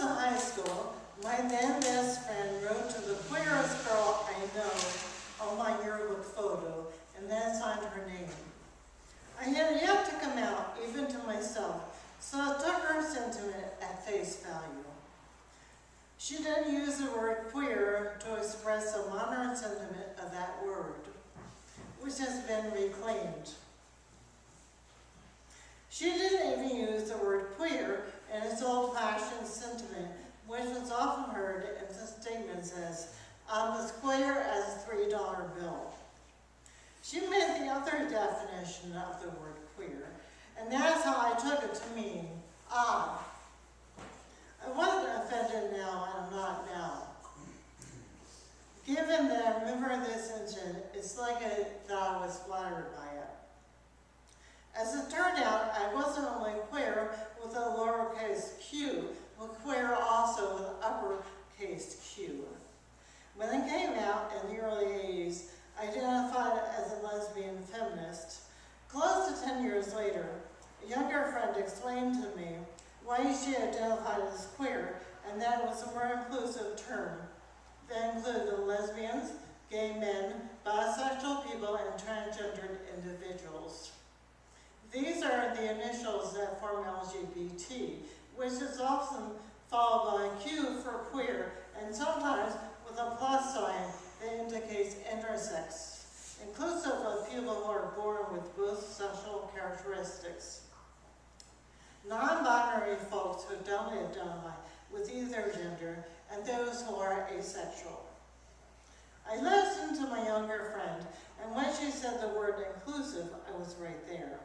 in high school, my then best friend wrote to the queerest girl I know on my yearbook photo, and then signed her name. I had yet to come out, even to myself, so I took her sentiment at face value. She didn't use the word queer to express the modern sentiment of that word, which has been reclaimed. She didn't even use the word queer in its old-fashioned sentiment, which was often heard in the statements as, I'm as queer as a $3 bill. She made the other definition of the word queer, and that's how I took it to mean odd. I wasn't offended now, and I'm not now. Given that I remember this incident, it's like that I was flattered by it. As it turned out, I wasn't only queer with a lowercase q, but queer also with uppercase q. When it came out in the early 80s, I identified as a lesbian feminist. Close to 10 years later, a younger friend explained to me why she identified as queer, and that it was a more inclusive term that included lesbians, gay men, bisexual people, and transgendered individuals. These are the initials that form LGBT, which is often followed by a Q for queer, and sometimes with a plus sign that indicates intersex, inclusive of people who are born with both sexual characteristics. Non-binary folks who don't identify with either gender, and those who are asexual. I listened to my younger friend, and when she said the word inclusive, I was right there.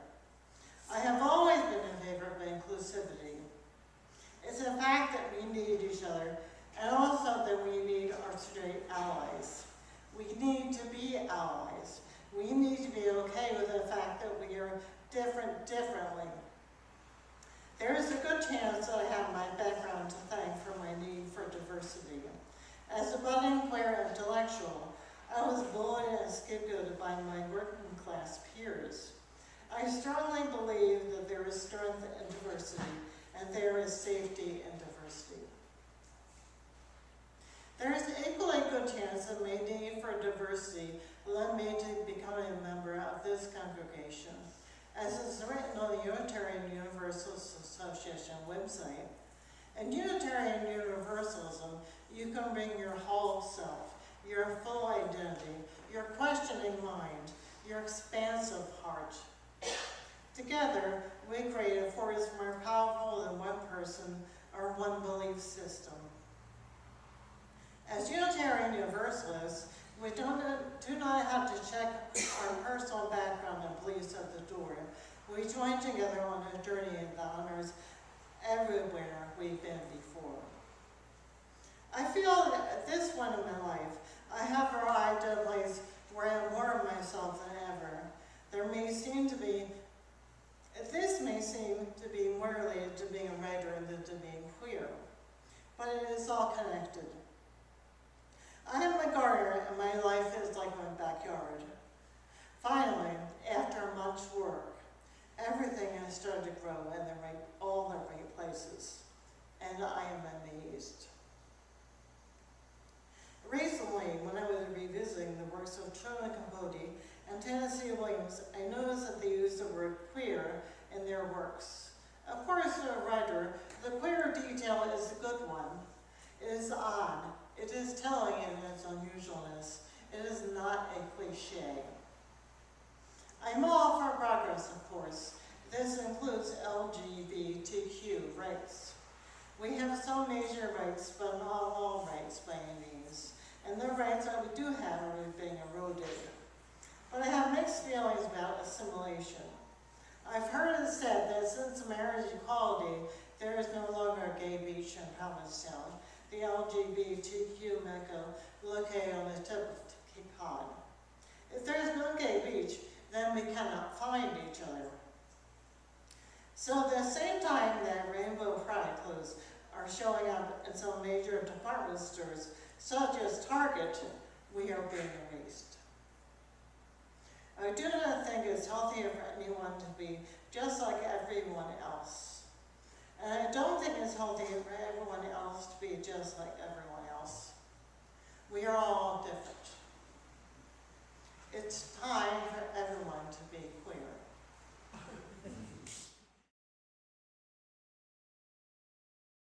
I have always been in favor of inclusivity. It's a fact that we need each other, and also that we need our straight allies. We need to be allies. We need to be okay with the fact that we are different differently. There is a good chance that I have my background to thank for my need for diversity. As a budding queer intellectual, I was bullied and scapegoated by my working class peers. I strongly believe that there is strength in diversity, and there is safety in diversity. There is an equally good chance that my need for diversity led me to becoming a member of this congregation. As is written on the Unitarian Universalist Association website, in Unitarian Universalism, you can bring your whole self, your full identity, your questioning mind, your expansive heart. Together, we create a force more powerful than one person or one belief system. As Unitarian Universalists, we do not have to check our personal background and beliefs at the door. We join together on a journey that honors everywhere we've been before. I feel that at this point in my life, I have arrived at a place where I am more of myself than ever. This may seem to be more related to being a writer than to being queer, but it is all connected. I am a gardener, and my life is like my backyard. Finally, after much work, everything has started to grow in all the right places, and I am amazed. Recently, when I was revisiting the works of Truman Capote and Tennessee Williams, I noticed that they used the word queer in their works. Of course, for a writer, the queer detail is a good one. It is odd. It is telling in its unusualness. It is not a cliche. I'm all for progress, of course. This includes LGBTQ rights. We have some major rights, but not all rights by any means. And the rights that we do have are being eroded. But I have mixed feelings about assimilation. I've heard it said that since marriage equality, there is no longer a gay beach in Provincetown, the LGBTQ Mecca located on the tip of Cape Cod. If there is no gay beach, then we cannot find each other. So at the same time that rainbow pride clothes are showing up in some major department stores, such as Target, we are being erased. I do not think it's healthier for anyone to be just like everyone else. And I don't think it's healthy for everyone else just like everyone else. We are all